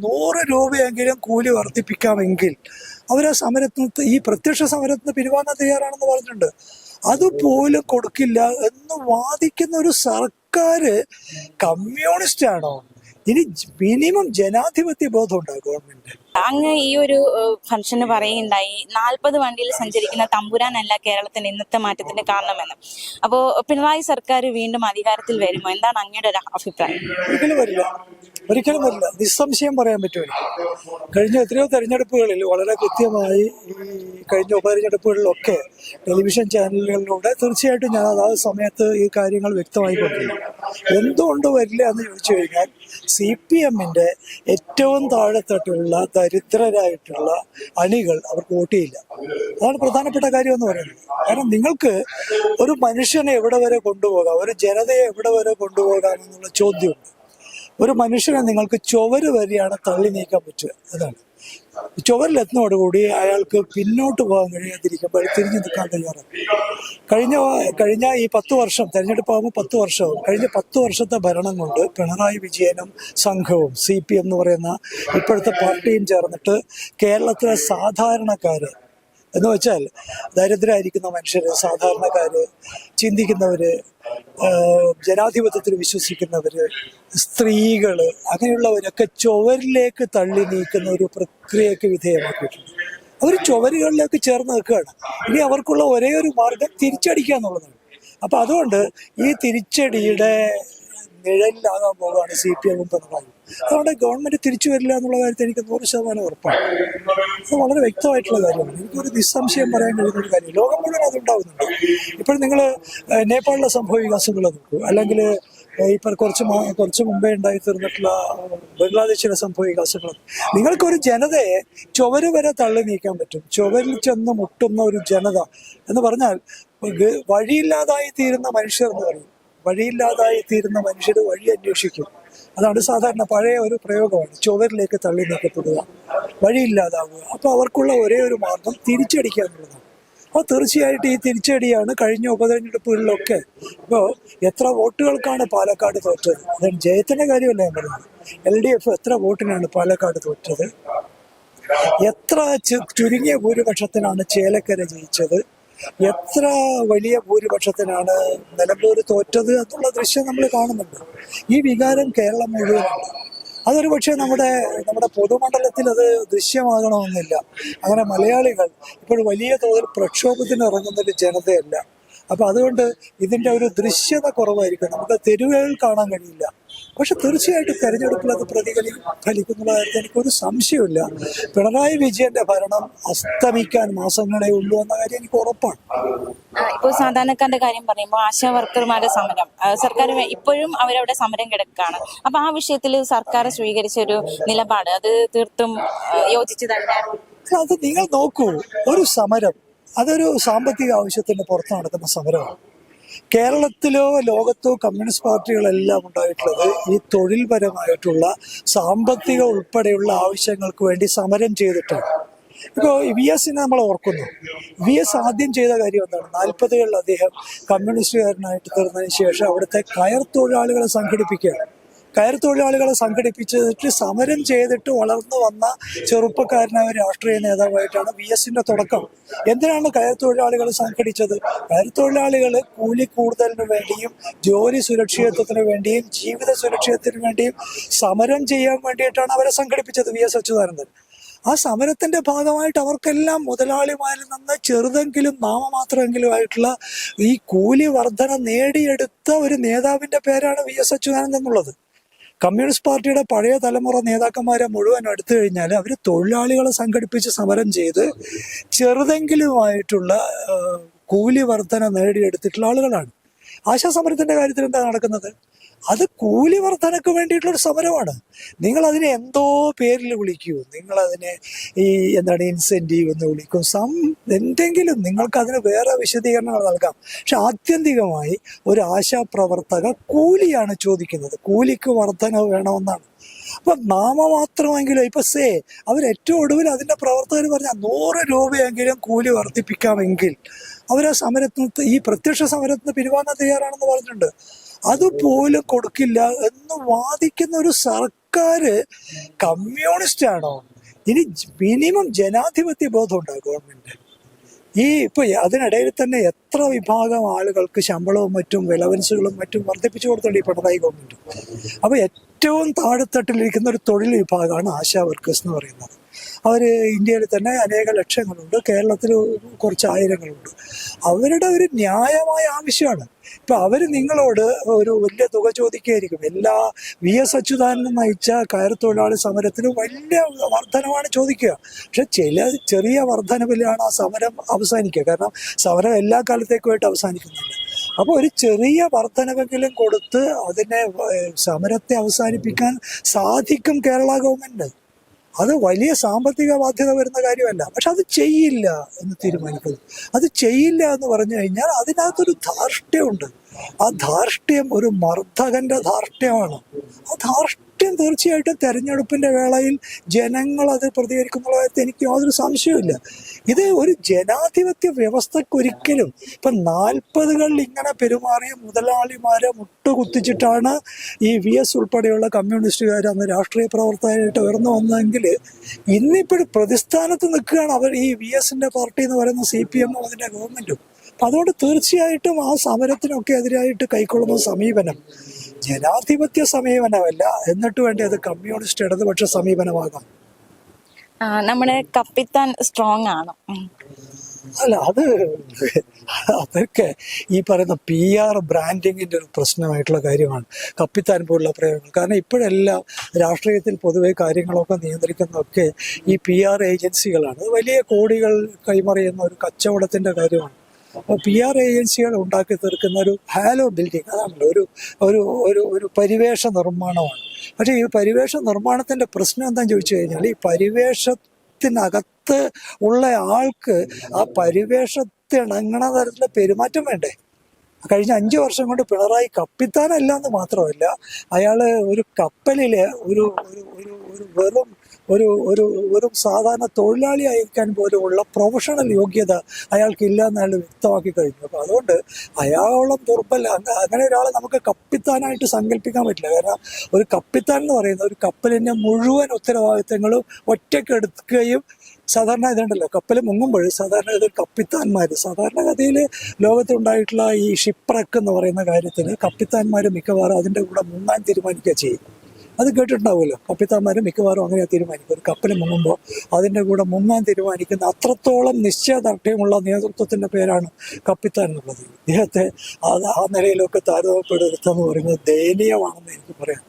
100 രൂപയെങ്കിലും കൂലി വർദ്ധിപ്പിക്കാമെങ്കിൽ അവർ ആ സമരത്തിന് ഈ പ്രത്യക്ഷ സമരത്തിന് പിരിവാങ്ങാൻ തയ്യാറാണെന്ന് പറഞ്ഞിട്ടുണ്ട്. അതുപോലും കൊടുക്കില്ല എന്ന് വാദിക്കുന്ന ഒരു സർക്കാർ കമ്മ്യൂണിസ്റ്റ് ആണോ? ഇനി മിനിമം ജനാധിപത്യ ബോധം ഉണ്ടാകും ഗവൺമെന്റ്. അങ്ങ് ഈ ഒരു ഫംഗ്ഷന് പറയുകയുണ്ടായി 40 വണ്ടിയിൽ സഞ്ചരിക്കുന്ന തമ്പുരാനല്ല കേരളത്തിന്റെ ഇന്നത്തെ മാറ്റത്തിന്റെ കാരണമെന്ന്. അപ്പോ പിണറായി സർക്കാർ വീണ്ടും അധികാരത്തിൽ വരുമോ? എന്താണ് അങ്ങയുടെ ഒരു അഭിപ്രായം? ഒരിക്കലും വരില്ല, നിസ്സംശയം പറയാൻ പറ്റുമല്ലോ. കഴിഞ്ഞ എത്രയോ തെരഞ്ഞെടുപ്പുകളിൽ വളരെ കൃത്യമായി ഈ കഴിഞ്ഞ ഉപതെരഞ്ഞെടുപ്പുകളിലൊക്കെ ടെലിവിഷൻ ചാനലുകളിലൂടെ തീർച്ചയായിട്ടും ഞാൻ അതാത് സമയത്ത് ഈ കാര്യങ്ങൾ വ്യക്തമായിക്കൊണ്ടിരുന്നു. എന്തുകൊണ്ട് വരില്ല എന്ന് ചോദിച്ചു കഴിഞ്ഞാൽ CPM-ന്റെ ഏറ്റവും താഴെത്തട്ടുള്ള ദരിദ്രരായിട്ടുള്ള അണികൾ അവർക്ക് വോട്ട് ചെയ്യില്ല. അതാണ് പ്രധാനപ്പെട്ട കാര്യം എന്ന് പറയുന്നത്. കാരണം നിങ്ങൾക്ക് ഒരു മനുഷ്യനെ എവിടെ വരെ കൊണ്ടുപോകാം, ഒരു ജനതയെ എവിടെ വരെ കൊണ്ടുപോകാം എന്നുള്ള ചോദ്യമുണ്ട്. ഒരു മനുഷ്യനെ നിങ്ങൾക്ക് ചുവര് വരെയാണ് തള്ളി നീക്കാൻ പറ്റുക. അതാണ് ചുവരിലെത്തുന്നതോടുകൂടി അയാൾക്ക് പിന്നോട്ട് പോകാൻ കഴിയാതിരിക്കുമ്പോൾ തിരിഞ്ഞു നിൽക്കാൻ തയ്യാറാണ്. കഴിഞ്ഞ ഈ 10 വർഷം തെരഞ്ഞെടുപ്പാകുമ്പോൾ 10 വർഷവും കഴിഞ്ഞ 10 വർഷത്തെ ഭരണം കൊണ്ട് പിണറായി വിജയനും സംഘവും CPM എന്ന് പറയുന്ന ഇപ്പോഴത്തെ പാർട്ടിയും ചേർന്നിട്ട് കേരളത്തിലെ സാധാരണക്കാര് എന്ന് വെച്ചാൽ ദരിദ്രരായിരിക്കുന്ന മനുഷ്യര്, സാധാരണക്കാര്, ചിന്തിക്കുന്നവര്, ജനാധിപത്യത്തിൽ വിശ്വസിക്കുന്നവര്, സ്ത്രീകള്, അങ്ങനെയുള്ളവരൊക്കെ ചുവരിലേക്ക് തള്ളി നീക്കുന്ന ഒരു പ്രക്രിയക്ക് വിധേയമാക്കിയിട്ടുണ്ട്. അവർ ചുവരുകളിലേക്ക് ചേർന്ന് നിൽക്കുകയാണ്. ഇനി അവർക്കുള്ള ഒരേ ഒരു മാർഗം തിരിച്ചടിക്കുക എന്നുള്ളതാണ്. അപ്പൊ അതുകൊണ്ട് ഈ തിരിച്ചടിയുടെ നിഴലിലാകാൻ പോവുകയാണ് CPM-ഉം പിണറായി. അതുകൊണ്ട് ഗവൺമെന്റ് തിരിച്ചു വരില്ല എന്നുള്ള കാര്യത്തിൽ എനിക്ക് 100% ഉറപ്പാണ്. അത് വളരെ വ്യക്തമായിട്ടുള്ള കാര്യമാണ്. എനിക്കൊരു നിസ്സംശയം പറയാൻ കഴിയുന്ന ഒരു കാര്യം. ലോകം മുഴുവൻ അതുണ്ടാകുന്നുണ്ട്. ഇപ്പോൾ നിങ്ങൾ നേപ്പാളിലെ സംഭവ വികാസങ്ങൾ നോക്കൂ, അല്ലെങ്കിൽ ഇപ്പൊ കുറച്ച് മുമ്പേ ഉണ്ടായി തീർന്നിട്ടുള്ള ബംഗ്ലാദേശിലെ സംഭവ വികാസങ്ങൾ. നിങ്ങൾക്കൊരു ജനതയെ ചുവര് വരെ തള്ളി നീക്കാൻ പറ്റും. ചുവരിൽ ചെന്ന് മുട്ടുന്ന ഒരു ജനത എന്ന് പറഞ്ഞാൽ വഴിയില്ലാതായി തീരുന്ന മനുഷ്യർ എന്ന് പറയും. വഴിയില്ലാതായി തീരുന്ന മനുഷ്യർ വഴി അന്വേഷിക്കും. അതാണ് സാധാരണ പഴയ ഒരു പ്രയോഗമാണ്, ചുവരിലേക്ക് തള്ളി നീക്കപ്പെടുക, വഴിയില്ലാതാവുക. അപ്പോൾ അവർക്കുള്ള ഒരേ ഒരു മാർഗം തിരിച്ചടിക്കുക എന്നുള്ളതാണ്. അപ്പോൾ തീർച്ചയായിട്ടും ഈ തിരിച്ചടിയാണ് കഴിഞ്ഞ ഉപതെരഞ്ഞെടുപ്പുകളിലൊക്കെ. ഇപ്പോൾ എത്ര വോട്ടുകൾക്കാണ് പാലക്കാട് തോറ്റത്? അതാണ് ജയത്തിന്റെ കാര്യമല്ല ഞാൻ പറയുന്നത്. LDF എത്ര വോട്ടിനാണ് പാലക്കാട് തോറ്റത്? എത്ര ചുരുങ്ങിയ ഭൂരിപക്ഷത്തിനാണ് ചേലക്കര ജയിച്ചത്? എത്ര വലിയ ഭൂരിപക്ഷത്തിനാണ് നിലമ്പൂർ തോറ്റത് എന്നുള്ള ദൃശ്യം നമ്മൾ കാണുന്നുണ്ട്. ഈ വികാരം കേരളം മുഴുവനുണ്ട്. അതൊരു പക്ഷേ നമ്മുടെ പൊതുമണ്ഡലത്തിൽ അത് ദൃശ്യമാകണമെന്നില്ല. അങ്ങനെ മലയാളികൾ ഇപ്പോൾ വലിയ തോതിൽ പ്രക്ഷോഭത്തിന് ഇറങ്ങുന്നൊരു ജനതയല്ല. അപ്പൊ അതുകൊണ്ട് ഇതിന്റെ ഒരു ദൃശ്യത കുറവായിരിക്കും, നമുക്ക് തെരുവുകളിൽ കാണാൻ കഴിയില്ല. പക്ഷെ തീർച്ചയായിട്ടും തെരഞ്ഞെടുപ്പിൽ അത് ഫലിക്കുന്നുള്ള കാര്യത്തിൽ എനിക്കൊരു സംശയമില്ല. പിണറായി വിജയന്റെ ഭരണം അസ്തമിക്കാൻ മാസങ്ങളേ ഉള്ളൂ എന്ന കാര്യം എനിക്ക് ഉറപ്പാണ്. ഇപ്പോൾ സാധാരണക്കാരുടെ കാര്യം പറയുമ്പോൾ ആശാ വർക്കർമാരുടെ സമരം, സർക്കാർ ഇപ്പോഴും അവരവിടെ സമരം കിടക്കുകയാണ്. അപ്പൊ ആ വിഷയത്തിൽ സർക്കാർ സ്വീകരിച്ച ഒരു നിലപാട് അത് തീർത്തും യോജിച്ചു തന്നെയാണ്. അത് നിങ്ങൾ നോക്കൂ, ഒരു സമരം അതൊരു സാമ്പത്തിക ആവശ്യത്തിന് പുറത്ത് നടക്കുന്ന സമരമാണ്. കേരളത്തിലോ ലോകത്തോ കമ്മ്യൂണിസ്റ്റ് പാർട്ടികളെല്ലാം ഉണ്ടായിട്ടുള്ളത് ഈ തൊഴിൽപരമായിട്ടുള്ള സാമ്പത്തിക ഉൾപ്പെടെയുള്ള ആവശ്യങ്ങൾക്ക് വേണ്ടി സമരം ചെയ്തിട്ടാണ്. ഇപ്പോൾ VS നമ്മൾ ഓർക്കുന്നു. VS ആദ്യം ചെയ്ത കാര്യം എന്താണ്? 40കളിൽ അദ്ദേഹം കമ്മ്യൂണിസ്റ്റുകാരനായിട്ട് തീർന്നതിന് ശേഷം അവിടുത്തെ കയർ തൊഴിലാളികളെ സംഘടിപ്പിക്കുകയാണ്. കയർ തൊഴിലാളികളെ സംഘടിപ്പിച്ചിട്ട് സമരം ചെയ്തിട്ട് വളർന്നു വന്ന ചെറുപ്പക്കാരനായ രാഷ്ട്രീയ നേതാവായിട്ടാണ് VS-ന്റെ തുടക്കം. എന്തിനാണ് കയർ തൊഴിലാളികൾ സംഘടിച്ചത്? കയർ താഴിലാളികൾ കൂലി കൂടുതലിന് വേണ്ടിയും ജോലി സുരക്ഷിതത്വത്തിന് വേണ്ടിയും ജീവിത സുരക്ഷിതത്വത്തിന് വേണ്ടിയും സമരം ചെയ്യാൻ വേണ്ടിയിട്ടാണ് അവരെ സംഘടിപ്പിച്ചത് VS അച്യുതാനന്ദൻ. ആ സമരത്തിന്റെ ഭാഗമായിട്ട് അവർക്കെല്ലാം മുതലാളിമാരിൽ നിന്ന് ചെറുതെങ്കിലും നാമമാത്രമെങ്കിലും ആയിട്ടുള്ള ഈ കൂലി വർധന നേടിയെടുത്ത ഒരു നേതാവിന്റെ പേരാണ് VS അച്യുതാനന്ദൻ എന്നുള്ളത്. കമ്മ്യൂണിസ്റ്റ് പാർട്ടിയുടെ പഴയ തലമുറ നേതാക്കന്മാരെ മുഴുവൻ എടുത്തു കഴിഞ്ഞാൽ അവർ തൊഴിലാളികളെ സംഘടിപ്പിച്ച് സമരം ചെയ്ത് ചെറുതെങ്കിലുമായിട്ടുള്ള കൂലി വർധന നേടിയെടുത്തിട്ടുള്ള ആളുകളാണ്. ആശാസമരത്തിന്റെ കാര്യത്തിൽ എന്താ നടക്കുന്നത്? അത് കൂലി വർധനക്ക് വേണ്ടിയിട്ടുള്ളൊരു സമരമാണ്. നിങ്ങൾ അതിനെ എന്തോ പേരിൽ വിളിക്കൂ, നിങ്ങളതിനെ ഇൻസെന്റീവ് എന്ന് വിളിക്കും, എന്തെങ്കിലും നിങ്ങൾക്ക് അതിന് വേറെ വിശദീകരണങ്ങൾ നൽകാം. പക്ഷെ ആത്യന്തികമായി ഒരു ആശാപ്രവർത്തക കൂലിയാണ് ചോദിക്കുന്നത്, കൂലിക്ക് വർധന വേണമെന്നാണ്. അപ്പൊ നാമമാത്രമെങ്കിലും ഇപ്പൊ ഏറ്റവും ഒടുവിൽ അതിന്റെ പ്രവർത്തകർ പറഞ്ഞ 100 രൂപയെങ്കിലും കൂലി വർദ്ധിപ്പിക്കാമെങ്കിൽ അവരാ സമരത്തിന് ഈ പ്രത്യക്ഷ സമരത്തിന് പിരിവാങ്ങാൻ തയ്യാറാണെന്ന് പറഞ്ഞിട്ടുണ്ട്. അതുപോലും കൊടുക്കില്ല എന്ന് വാദിക്കുന്ന ഒരു സർക്കാർ കമ്മ്യൂണിസ്റ്റ് ആണോ? ഇനി മിനിമം ജനാധിപത്യ ബോധം ഉണ്ടാകും ഗവൺമെന്റ്. ഇപ്പൊ അതിനിടയിൽ തന്നെ എത്ര വിഭാഗം ആളുകൾക്ക് ശമ്പളവും മറ്റും വിലവൻസുകളും മറ്റും വർദ്ധിപ്പിച്ചു കൊടുത്തിട്ടുണ്ട് ഈ പിണറായി ഗവൺമെന്റ്. അപ്പൊ ഏറ്റവും താഴെത്തട്ടിലിരിക്കുന്ന ഒരു തൊഴിൽ വിഭാഗമാണ് ആശാ വർക്കേഴ്സ് എന്ന് പറയുന്നത്. അവര് ഇന്ത്യയിൽ തന്നെ അനേക ലക്ഷങ്ങളുണ്ട്, കേരളത്തിൽ കുറച്ച് ആയിരങ്ങളുണ്ട്. അവരുടെ ഒരു ന്യായമായ ആവശ്യമാണ്. ഇപ്പൊ അവര് നിങ്ങളോട് ഒരു വലിയ തുക ചോദിക്കുകയായിരിക്കും. എല്ലാ VS അച്യുതാനന്ദൻ നയിച്ച കയർ തൊഴിലാളി സമരത്തിന് വലിയ വർധനമാണ് ചോദിക്കുക. പക്ഷെ ചെറിയ വർധനവിലാണ് ആ സമരം അവസാനിക്കുക. കാരണം സമരം എല്ലാ കാലത്തേക്കുമായിട്ട് അവസാനിക്കുന്നില്ല. അപ്പോൾ ഒരു ചെറിയ വർധനവെങ്കിലും കൊടുത്ത് അതിനെ സമരത്തെ അവസാനിപ്പിക്കാൻ സാധിക്കും കേരള ഗവൺമെന്റ്. അത് വലിയ സാമ്പത്തിക ബാധ്യത വരുന്ന കാര്യമല്ല. പക്ഷെ അത് ചെയ്യില്ല എന്ന് തീരുമാനിക്കുന്നു. അത് ചെയ്യില്ല എന്ന് പറഞ്ഞു കഴിഞ്ഞാൽ അതിനകത്തൊരു ധാർഷ്ട്യമുണ്ട്. ആ ധാർഷ്ട്യം ഒരു മർദ്ദകന്റെ ധാർഷ്ട്യമാണ്. ആ ധാർഷ്ട്യം തീർച്ചയായിട്ടും തെരഞ്ഞെടുപ്പിന്റെ വേളയിൽ ജനങ്ങൾ അത് പ്രതികരിക്കുന്നുള്ള കാര്യത്തിൽ എനിക്ക് യാതൊരു സംശയവുമില്ല. ഇത് ഒരു ജനാധിപത്യ വ്യവസ്ഥക്കൊരിക്കലും ഇപ്പൊ 40കളിൽ ഇങ്ങനെ പെരുമാറിയ മുതലാളിമാരെ മുട്ടുകുത്തിച്ചിട്ടാണ് ഈ VS ഉൾപ്പെടെയുള്ള കമ്മ്യൂണിസ്റ്റുകാർ അന്ന് രാഷ്ട്രീയ പ്രവർത്തകരായിട്ട് ഉയർന്നു വന്നതെങ്കിൽ ഇന്നിപ്പോഴും പ്രതിസ്ഥാനത്ത് നിൽക്കുകയാണ് അവർ. ഈ VSന്റെ പാർട്ടി എന്ന് പറയുന്ന CPM അതിന്റെ ഗവൺമെന്റും. അപ്പൊ അതുകൊണ്ട് തീർച്ചയായിട്ടും ആ സമരത്തിനൊക്കെ എതിരായിട്ട് കൈക്കൊള്ളുന്ന സമീപനം ജനാധിപത്യ സമീപനമല്ല, എന്നിട്ട് വേണ്ടി അത് കമ്മ്യൂണിസ്റ്റ് ഇടതുപക്ഷ സമീപനമാകാം. നമ്മുടെ കപ്പിത്താൻ സ്ട്രോങ് ആണ്. അല്ല, അതൊക്കെ ഈ പറയുന്ന PR ബ്രാൻഡിങ്ങിന്റെ ഒരു പ്രശ്നമായിട്ടുള്ള കാര്യമാണ് കപ്പിത്താൻ പോലുള്ള പ്രയോഗങ്ങൾ. കാരണം ഇപ്പോഴെല്ലാം രാഷ്ട്രീയത്തിൽ പൊതുവെ കാര്യങ്ങളൊക്കെ നിയന്ത്രിക്കുന്നതൊക്കെ ഈ PR ഏജൻസികളാണ്. അത് വലിയ കോടികൾ കൈമറിയുന്ന ഒരു കച്ചവടത്തിന്റെ കാര്യമാണ്. അപ്പോൾ PR ഏജൻസികൾ ഉണ്ടാക്കി തീർക്കുന്ന ഒരു ഹാലോ ബിൽഡിങ്, അതാണല്ലോ ഒരു പരിവേഷ നിർമ്മാണമാണ്. പക്ഷേ ഈ പരിവേഷ നിർമ്മാണത്തിന്റെ പ്രശ്നം എന്താണെന്ന് ചോദിച്ചു കഴിഞ്ഞാൽ ഈ പരിവേഷത്തിനകത്ത് ഉള്ള ആൾക്ക് ആ പരിവേഷത്തിണങ്ങണ തരത്തിലുള്ള പെരുമാറ്റം വേണ്ടേ? കഴിഞ്ഞ 5 വർഷം കൊണ്ട് പിണറായി കപ്പിത്താനല്ല എന്ന് മാത്രമല്ല, അയാള് ഒരു കപ്പലില് ഒരു വെറും ഒരു സാധാരണ തൊഴിലാളി അയക്കാൻ പോലുമുള്ള പ്രൊഫഷണൽ യോഗ്യത അയാൾക്കില്ല എന്ന് അയാൾ വ്യക്തമാക്കി കഴിഞ്ഞു. അപ്പൊ അതുകൊണ്ട് അയാളോളം അങ്ങനെ ഒരാളെ നമുക്ക് കപ്പിത്താനായിട്ട് സങ്കല്പിക്കാൻ പറ്റില്ല. കാരണം ഒരു കപ്പിത്താൻ എന്ന് പറയുന്ന ഒരു കപ്പലിന്റെ മുഴുവൻ ഉത്തരവാദിത്തങ്ങളും ഒറ്റയ്ക്കെടുക്കുകയും സാധാരണ ഇതുണ്ടല്ലോ, കപ്പൽ മുങ്ങുമ്പോൾ സാധാരണ ഇത് കപ്പിത്താന്മാർ സാധാരണഗതിയിൽ ലോകത്തുണ്ടായിട്ടുള്ള ഈ ഷിപ്രക്ക് എന്ന് പറയുന്ന കാര്യത്തിൽ കപ്പിത്താന്മാർ മിക്കവാറും അതിൻ്റെ കൂടെ മുങ്ങാൻ തീരുമാനിക്കുക ചെയ്യും. അത് കേട്ടിട്ടുണ്ടാവുമല്ലോ, കപ്പിത്താന്മാർ മിക്കവാറും അങ്ങനെയാണ് തീരുമാനിക്കും. ഒരു കപ്പൽ മുങ്ങുമ്പോൾ അതിൻ്റെ കൂടെ മുങ്ങാൻ തീരുമാനിക്കുന്ന അത്രത്തോളം നിശ്ചയദാർഢ്യമുള്ള നേതൃത്വത്തിൻ്റെ പേരാണ് കപ്പിത്താൻ എന്നുള്ളത്. ഇദ്ദേഹത്തെ ആ നിലയിലൊക്കെ താരതമ്യപ്പെടുത്തുക പറയുന്നത് ദയനീയമാണെന്ന് എനിക്ക് പറയാം.